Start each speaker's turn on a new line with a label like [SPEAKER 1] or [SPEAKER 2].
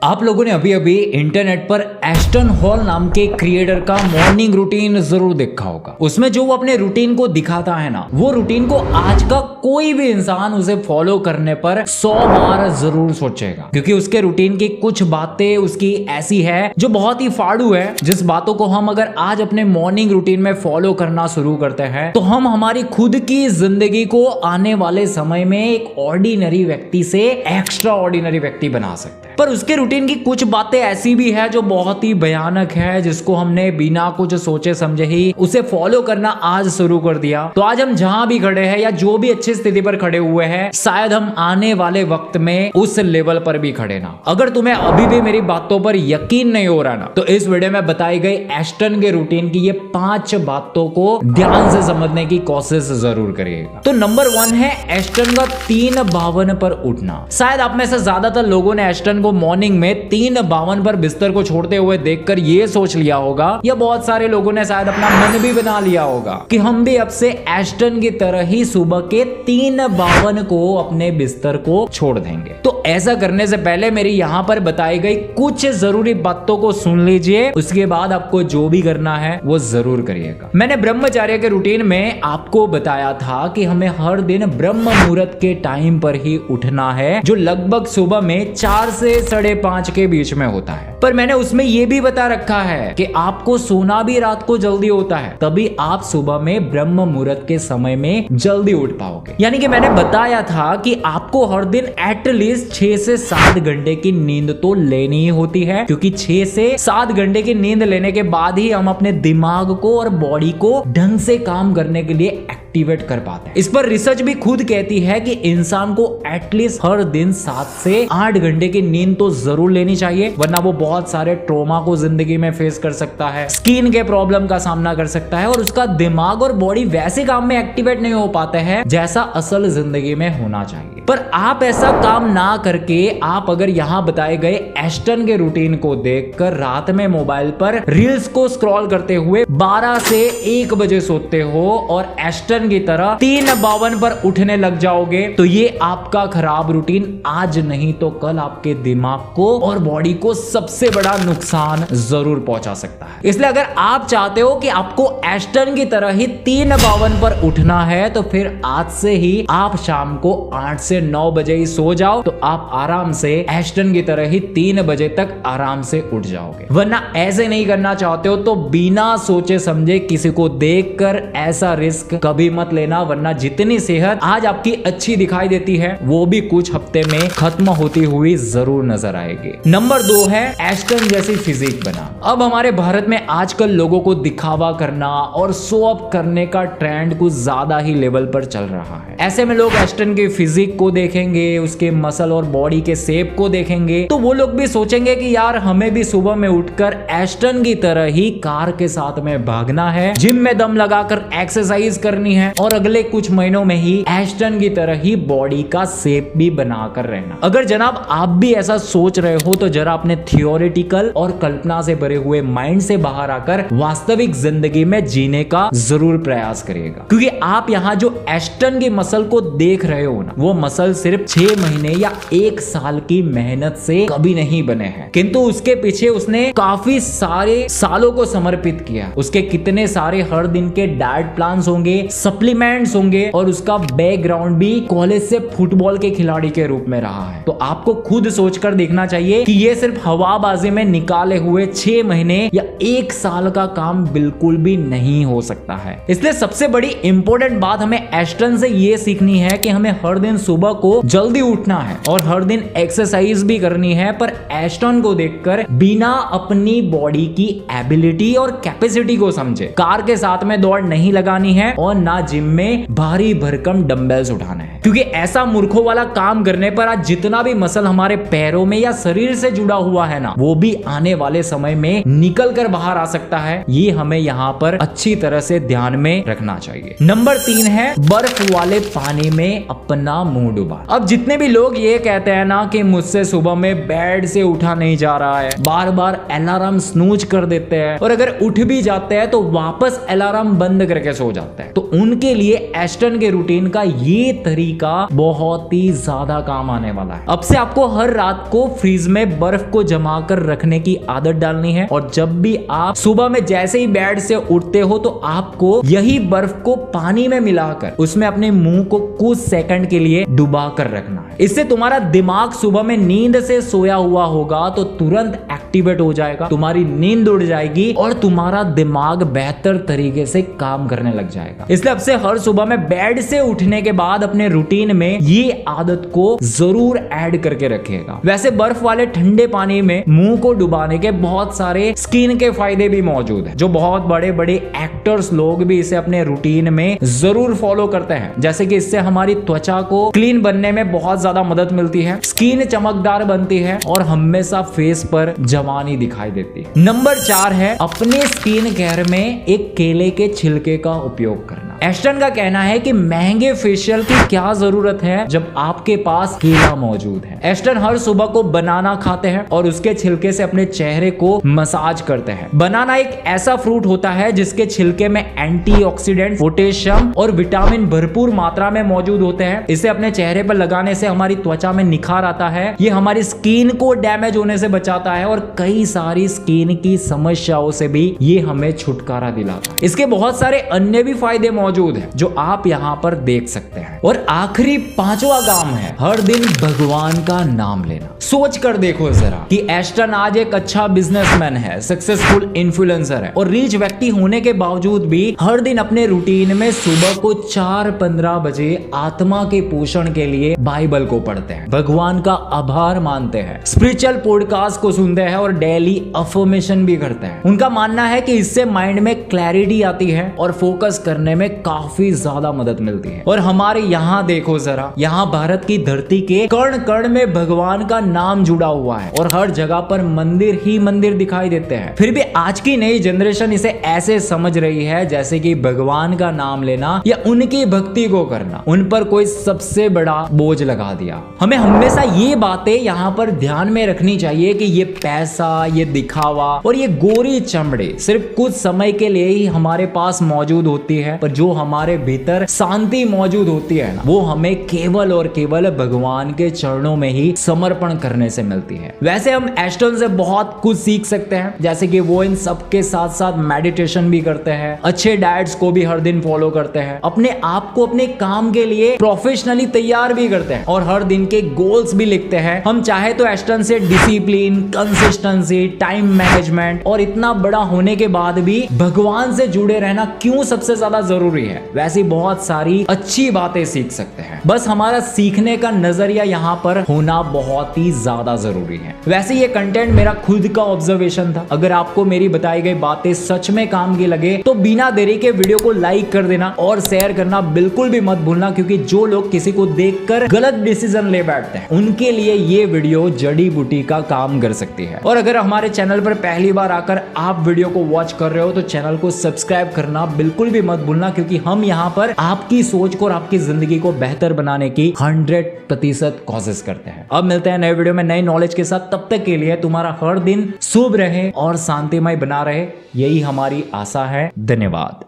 [SPEAKER 1] आप लोगों ने अभी अभी इंटरनेट पर एस्टन हॉल नाम के क्रिएटर का मॉर्निंग रूटीन जरूर देखा होगा। उसमें जो वो अपने रूटीन को दिखाता है ना, वो रूटीन को आज का कोई भी इंसान उसे फॉलो करने पर 100 बार जरूर सोचेगा, क्योंकि उसके रूटीन की कुछ बातें उसकी ऐसी है जो बहुत ही फाड़ू है। जिस बातों को हम अगर आज अपने मॉर्निंग रूटीन में फॉलो करना शुरू करते हैं तो हम हमारी खुद की जिंदगी को आने वाले समय में एक ऑर्डिनरी व्यक्ति से एक्स्ट्रा ऑर्डिनरी व्यक्ति बना सकते हैं। पर उसके रूटीन की कुछ बातें ऐसी भी है जो बहुत ही भयानक है, जिसको हमने बिना कुछ सोचे समझे ही उसे फॉलो करना आज शुरू कर दिया। तो आज हम जहां भी खड़े हैं या जो भी अच्छी स्थिति पर खड़े हुए हैं, शायद हम आने वाले वक्त में उस लेवल पर भी खड़े ना। अगर तुम्हें अभी भी मेरी बातों पर यकीन नहीं हो रहा ना, तो इस वीडियो में बताई गई एस्टन के रूटीन की ये 5 बातों को ध्यान से समझने की कोशिश जरूर करिएगा। तो नंबर 1 है एस्टन का 3:52 पर उठना। शायद आप में से ज्यादातर लोगों ने एस्टन को मॉर्निंग में 3:52 पर बिस्तर को छोड़ते हुए देखकर ये सोच लिया होगा, या बहुत सारे लोगों ने शायद अपना मन भी बना लिया होगा कि हम भी अब से एस्टन की तरह ही सुबह के 3:52 को अपने बिस्तर को छोड़ देंगे। तो ऐसा करने से पहले मेरी यहाँ पर बताई गई कुछ जरूरी बातों को सुन लीजिए, उसके बाद आपको जो भी करना है वो जरूर करिएगा। मैंने ब्रह्मचर्य के रूटीन में आपको बताया था कि हमें हर दिन ब्रह्म मुहूर्त के टाइम पर ही उठना है, जो लगभग सुबह में 4 से 5:30 के बीच में होता है। पर मैंने उसमें यह भी बता रखा है कि आपको सोना भी रात को जल्दी होता है, तभी आप सुबह में ब्रह्म मुहूर्त के समय में जल्दी उठ पाओगे। यानी कि मैंने बताया था कि आपको हर दिन एटलीस्ट 6 से 7 घंटे की नींद तो लेनी ही होती है, क्योंकि 6 से 7 घंटे की नींद लेने के बाद ही हम अपने दिमाग को और बॉडी को ढंग से काम करने के लिए एक्टिवेट कर पाते हैं। इस पर रिसर्च भी खुद कहती है कि इंसान को एटलीस्ट हर दिन 7 से 8 घंटे की नींद तो जरूर लेनी चाहिए, वरना वो बहुत सारे ट्रॉमा को जिंदगी में फेस कर सकता है, स्किन के प्रॉब्लम का सामना कर सकता है, और उसका दिमाग और बॉडी वैसे काम में एक्टिवेट नहीं हो पाते हैं जैसा असल जिंदगी में होना चाहिए। पर आप ऐसा काम ना करके आप अगर यहाँ बताए गए एस्टन के रूटीन को देखकर रात में मोबाइल पर रील्स को स्क्रॉल करते हुए 12 से 1 बजे सोते हो और एस्टन की तरह 3:52 पर उठने लग जाओगे, तो ये आपका खराब रूटीन आज नहीं तो कल आपके दिमाग को और बॉडी को सबसे बड़ा नुकसान जरूर पहुंचा सकता है। इसलिए अगर आप चाहते हो कि आपको एस्टन की तरह ही 3:52 पर उठना है, तो फिर आज से ही आप शाम को 8 से 9 बजे ही सो जाओ, तो आप आराम से एस्टन की तरह ही 3 बजे तक आराम से उठ जाओगे। वरना ऐसे नहीं करना चाहते हो तो बिना सोचे समझे किसी को देखकर ऐसा रिस्क कभी मत लेना, वरना जितनी सेहत आज आपकी अच्छी दिखाई देती है वो भी कुछ हफ्ते में खत्म होती हुई जरूर नजर आएगी। नंबर 2 है एस्टन जैसी फिजिक बना। अब हमारे भारत में आजकल लोगों को दिखावा करना और शो अप करने का ट्रेंड कुछ ज्यादा ही लेवल पर चल रहा है। ऐसे में लोग एस्टन की फिजिक को देखेंगे, उसके मसल और बॉडी के शेप को देखेंगे, तो वो लोग भी सोचेंगे कि यार हमें भी सुबह में उठकर एस्टन की तरह ही कार के साथ में भागना है, जिम में दम लगाकर एक्सरसाइज करनी है, और अगले कुछ महीनों में ही एस्टन की तरह ही बॉडी का शेप भी बनाकर रहना। अगर जनाब आप भी ऐसा सोच रहे हो तो जरा अपने थियोरेटिकल और कल्पना से भरे हुए माइंड से बाहर आकर वास्तविक जिंदगी में जीने का जरूर प्रयास करिएगा, क्योंकि आप यहाँ जो एस्टन के मसल को देख रहे हो ना, वो मसल सिर्फ 6 महीने या 1 साल की मेहनत से कभी नहीं बने हैं, किंतु उसके पीछे उसने काफी सारे सालों को समर्पित किया। उसके कितने सारे हर दिन के डाइट प्लान्स होंगे, सप्लीमेंट्स होंगे, और उसका बैकग्राउंड भी कॉलेज से फुटबॉल के खिलाड़ी के रूप में रहा है। तो आपको खुद सोचकर देखना चाहिए कि ये सिर्फ हवाबाजी में निकाले हुए 6 महीने या 1 साल का काम बिल्कुल भी नहीं हो सकता है। इसलिए सबसे बड़ी इंपॉर्टेंट बात हमें एस्टन से ये सीखनी है कि हमें हर दिन सुबह को जल्दी उठना है और हर दिन एक्सरसाइज भी करनी है, पर एस्टन को देखकर बिना अपनी बॉडी की एबिलिटी और कैपेसिटी को समझे। कार के साथ में दौड़ नहीं लगानी है और ना जिम में भारी भरकम डंबल्स उठाना है, क्योंकि ऐसा मूर्खों वाला काम करने पर आज जितना भी मसल हमारे पैरों में या शरीर से जुड़ा हुआ है ना, वो भी आने वाले समय में निकल कर बाहर आ सकता है। ये हमें यहाँ पर अच्छी तरह से ध्यान में रखना चाहिए। नंबर 3 है बर्फ वाले पानी में अपना मुंह डुबा। अब जितने भी लोग ये कहते हैं ना कि मुझसे सुबह में बेड से उठा नहीं जा रहा है, बार बार अलार्म स्नूज कर देते हैं, और अगर उठ भी जाते हैं तो वापस अलार्म बंद करके सो जाते हैं, तो उनके लिए एस्टन के रूटीन का ये तरीका बहुत ही ज्यादा काम आने वाला है। अब से आपको हर रात को फ्रीज में बर्फ को जमा कर रखने की आदत डालनी है और जब भी आप सुबह में जैसे ही बेड से उठते हो तो आपको यही बर्फ को पानी में मिलाकर उसमें अपने मुंह को कुछ सेकंड के लिए डुबा कर रखना है। इससे तुम्हारा दिमाग सुबह में नींद से सोया हुआ होगा तो तुरंत एक्टिवेट हो जाएगा, तुम्हारी नींद उड़ जाएगी और तुम्हारा दिमाग बेहतर तरीके से काम करने लग जाएगा। इसलिए अब से हर सुबह में बेड से उठने के बाद अपने रूटीन में ये आदत को जरूर ऐड करके रखिएगा। वैसे बर्फ वाले ठंडे पानी में मुंह को डुबाने के बहुत सारे स्किन के फायदे भी मौजूद है, जो बहुत बड़े बड़े एक्टर्स लोग भी इसे अपने रूटीन में जरूर फॉलो करते हैं। जैसे कि इससे हमारी त्वचा को क्लीन बनने में बहुत ज्यादा मदद मिलती है, स्किन चमकदार बनती है और हमेशा फेस पर जवानी दिखाई देती है। नंबर 4 है अपने स्किन केयर में एक केले के छिलके का उपयोग करना। एस्टन का कहना है कि महंगे फेशियल की क्या जरूरत है जब आपके पास केला मौजूद है। एस्टन हर सुबह को बनाना खाते हैं और उसके छिलके से अपने चेहरे को मसाज करते हैं। बनाना एक ऐसा फ्रूट होता है जिसके छिलके में एंटीऑक्सीडेंट, पोटेशियम और विटामिन भरपूर मात्रा में मौजूद होते हैं। इसे अपने चेहरे पर लगाने से हमारी त्वचा में निखार आता है, ये हमारी स्किन को डैमेज होने से बचाता है और कई सारी स्किन की समस्याओं से भी ये हमें छुटकारा दिलाता है। इसके बहुत सारे अन्य भी फायदे मौजूद हैं जो आप यहाँ पर देख सकते हैं। और आखिरी 5वां काम है हर दिन भगवान का नाम लेना। सोच कर देखो जरा कि एस्टन आज एक अच्छा बिजनेसमैन है, सक्सेसफुल इन्फ्लुएंसर है और रीच व्यक्ति होने के बावजूद भी हर दिन अपने रूटीन में सुबह को 4:15 बजे आत्मा के पोषण के लिए बाइबल को पढ़ते हैं, भगवान का आभार मानते हैं, स्पिरिचुअल पॉडकास्ट को सुनते हैं और डेली अफर्मेशन भी करते हैं। उनका मानना है कि इससे माइंड में क्लैरिटी आती है और फोकस करने में काफी ज्यादा मदद मिलती है। और हमारे यहाँ देखो जरा, यहाँ भारत की धरती के कण कण में भगवान का नाम जुड़ा हुआ है और हर जगह पर मंदिर ही मंदिर दिखाई देते हैं। फिर भी आज की नई जनरेशन इसे ऐसे समझ रही है जैसे कि भगवान का नाम लेना या उनकी भक्ति को करना उन पर कोई सबसे बड़ा बोझ लगा दिया। हमें हमेशा ये बातें यहाँ पर ध्यान में रखनी चाहिए कि ये पैसा, ये दिखावा और ये गोरी चमड़े सिर्फ कुछ समय के लिए ही हमारे पास मौजूद होती है, पर जो हमारे भीतर शांति मौजूद होती है ना, वो हमें केवल और केवल भगवान के चरणों में ही समर्पण करने से मिलती है। वैसे हम एस्टन से बहुत कुछ सीख सकते हैं, जैसे कि वो इन सब के साथ साथ मेडिटेशन भी करते हैं, अच्छे डाइट्स को भी हर दिन फॉलो करते हैं, अपने आप को अपने काम के लिए प्रोफेशनली तैयार भी करते हैं और हर दिन के गोल्स भी लिखते हैं। हम चाहे तो एस्टन से डिसिप्लिन, कंसिस्टेंसी, टाइम मैनेजमेंट और इतना बड़ा होने के बाद भी भगवान से जुड़े रहना क्यों सबसे ज्यादा जरूरी है, वैसी बहुत सारी अच्छी बातें सीख सकते हैं। बस हमारा सीखने का नजरिया यहाँ पर होना बहुत ही ज्यादा जरूरी है। वैसे ये कंटेंट मेरा खुद का ऑब्जर्वेशन था। अगर आपको मेरी बताई गई बातें सच में काम की लगे तो बिना देरी के वीडियो को लाइक कर देना और शेयर करना बिल्कुल भी मत भूलना, क्योंकि जो लोग किसी को देखकर गलत डिसीजन ले बैठते हैं उनके लिए ये वीडियो जड़ी बूटी का काम कर सकती है। और अगर हमारे चैनल पर पहली बार आकर आप वीडियो को वॉच कर रहे हो तो चैनल को सब्सक्राइब करना बिल्कुल भी मत भूलना, क्योंकि हम यहाँ पर आपकी सोच को और आपकी जिंदगी को बेहतर बनाने की 100% कोशिश करते हैं। अब मिलते हैं नए वीडियो में नई नॉलेज के साथ। तब तक के लिए तुम्हारा हर दिन शुभ रहे और शांतिमय बना रहे, यही हमारी आशा है। धन्यवाद।